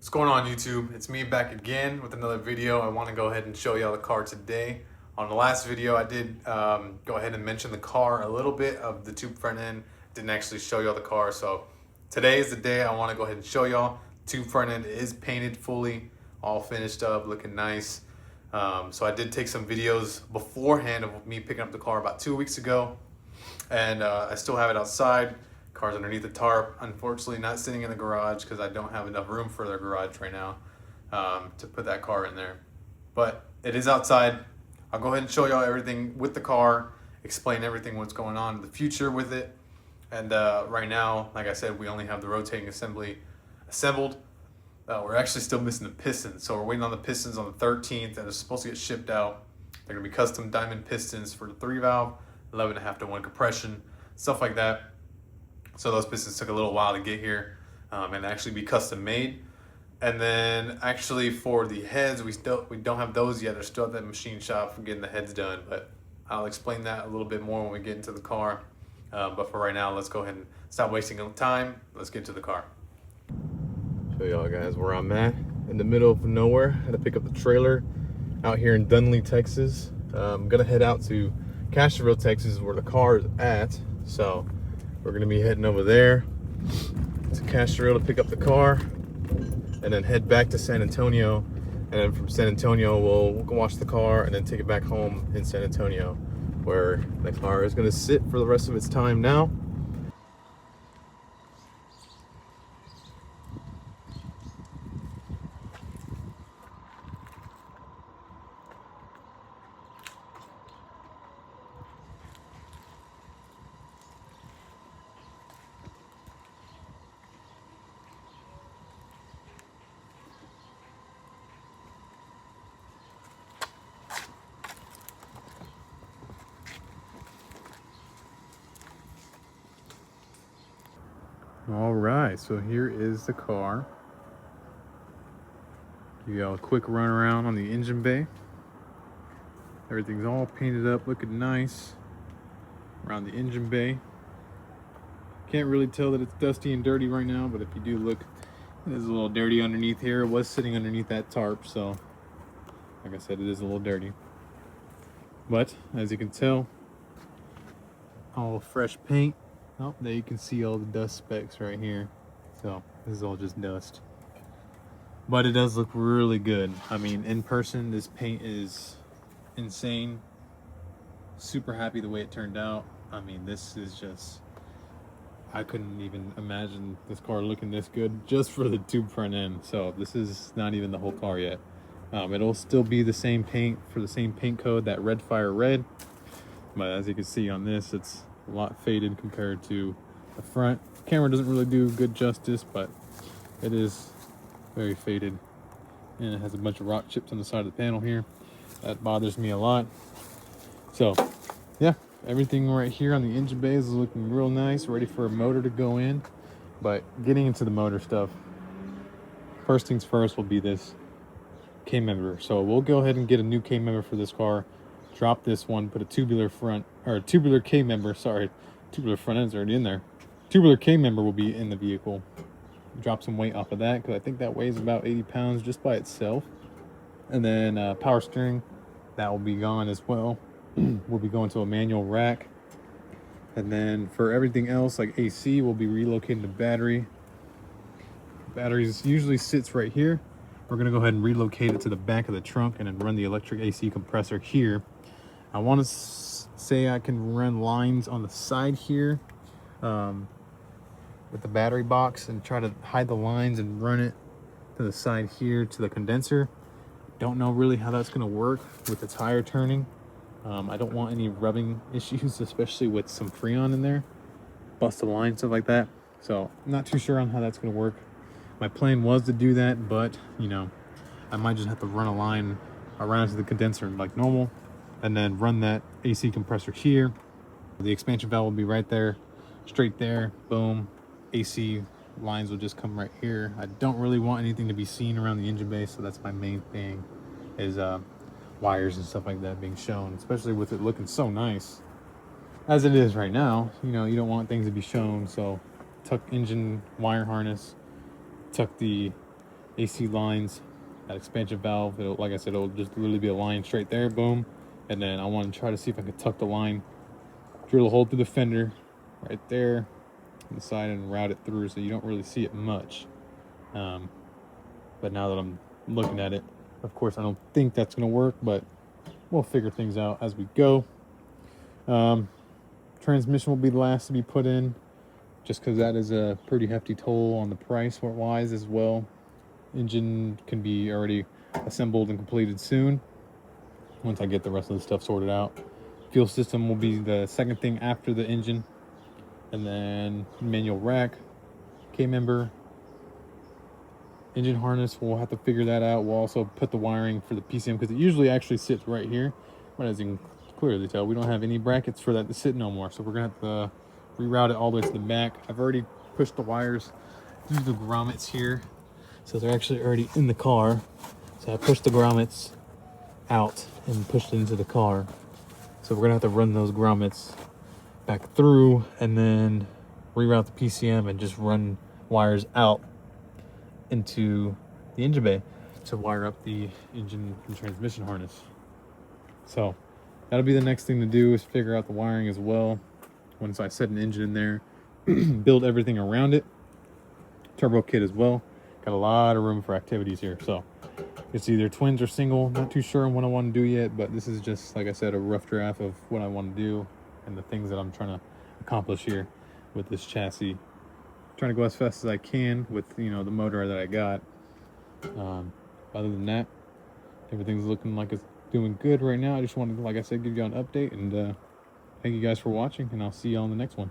What's going on, YouTube? It's me back again with another video. I want to go ahead and show y'all the car today. On the last video, I did go ahead and mention the car a little bit of the tube front end. Didn't actually show y'all the car, so today is the day I want to go ahead and show y'all. Tube front end is painted fully, all finished up, looking nice. So I did take some videos beforehand of me picking up the car about 2 weeks ago, and I still have it outside. Car's underneath the tarp. Unfortunately, not sitting in the garage because I don't have enough room for the garage right now to put that car in there. But it is outside. I'll go ahead and show y'all everything with the car, explain everything what's going on in the future with it. And right now, like I said, we only have the rotating assembly assembled. We're actually still missing the pistons, so we're waiting on the pistons on the 13th, and it's supposed to get shipped out. They're gonna be custom diamond pistons for the 3-valve, 11.5-to-1 compression, stuff like that. So those pistons took a little while to get here and actually be custom made. And then actually for the heads, we don't have those yet. They're still at that machine shop for getting the heads done, but I'll explain that a little bit more when we get into the car. But for right now, let's go ahead and stop wasting time. Let's get to the car. Show y'all guys where I'm at, in the middle of nowhere. Had to pick up the trailer out here in Dunley, Texas. I'm gonna head out to Castroville, Texas, where the car is at. So we're gonna be heading over there to Castroville to pick up the car, and then head back to San Antonio. And then from San Antonio, we'll go wash the car and then take it back home in San Antonio, where the car is gonna sit for the rest of its time now. All right, so here is the car. Give y'all a quick run around on the engine bay. Everything's all painted up, looking nice around the engine bay. Can't really tell that it's dusty and dirty right now, but if you do look, it is a little dirty underneath here. It was sitting underneath that tarp, so like I said, it is a little dirty. But as you can tell, all fresh paint. Oh, there you can see all the dust specks right here. So this is all just dust. But it does look really good. I mean, in person, this paint is insane. Super happy the way it turned out. I mean, this is just, I couldn't even imagine this car looking this good just for the tube front end. So this is not even the whole car yet. It'll still be the same paint for the same paint code, that Red Fire Red. But as you can see on this, it's a lot faded compared to the front. The camera doesn't really do good justice, but it is very faded. And it has a bunch of rock chips on the side of the panel here. That bothers me a lot. So, yeah, everything right here on the engine bay is looking real nice, ready for a motor to go in. But getting into the motor stuff, first things first will be this K-member. So we'll go ahead and get a new K-member for this car. Drop this one, put a tubular front, or a tubular K-member, sorry. Tubular front end's already in there. Tubular K-member will be in the vehicle. Drop some weight off of that, because I think that weighs about 80 pounds just by itself. And then power steering, that will be gone as well. We'll be going to a manual rack. And then for everything else, like AC, we'll be relocating the battery. Batteries usually sits right here. We're gonna go ahead and relocate it to the back of the trunk and then run the electric AC compressor here. I want to say I can run lines on the side here with the battery box and try to hide the lines and run it to the side here to the condenser. Don't know really how that's gonna work with the tire turning. I don't want any rubbing issues, especially with some Freon in there. Bust a line, stuff like that. So I'm not too sure on how that's gonna work. My plan was to do that, but you know, I might just have to run a line around to the condenser like normal, and then run that AC compressor here. The expansion valve will be right there, straight there, boom. AC lines will just come right here. I don't really want anything to be seen around the engine bay, so that's my main thing, is wires and stuff like that being shown, especially with it looking so nice as it is right now. You know, you don't want things to be shown, so tuck engine wire harness, tuck the AC lines, that expansion valve. It'll, like I said, it'll just literally be a line straight there, boom. And then I want to try to see if I can tuck the line, drill a hole through the fender right there on the side and route it through so you don't really see it much. But now that I'm looking at it, of course, I don't think that's going to work, but we'll figure things out as we go. Transmission will be the last to be put in, just because that is a pretty hefty toll on the price wise as well. Engine can be already assembled and completed soon once I get the rest of the stuff sorted out. Fuel system will be the second thing after the engine, and then manual rack, K-member, engine harness. We'll have to figure that out. We'll also put the wiring for the PCM because it usually actually sits right here, but as you can clearly tell, we don't have any brackets for that to sit no more, so we're gonna have to reroute it all the way to the back. I've already pushed the wires through the grommets here, so they're actually already in the car. So I pushed the grommets out and pushed it into the car, so we're gonna have to run those grommets back through and then reroute the PCM and just run wires out into the engine bay to wire up the engine and transmission harness. So that'll be the next thing to do, is figure out the wiring as well. Once I set an engine in there, build everything around it, turbo kit as well. Got a lot of room for activities here, so it's either twins or single. Not too sure on what I want to do yet, but this is just, like I said, a rough draft of what I want to do and the things that I'm trying to accomplish here with this chassis. Trying to go as fast as I can with, you know, the motor that I got. Other than that, everything's looking like it's doing good right now. I just wanted to, like I said, give you an update, and thank you guys for watching, and I'll see you on the next one.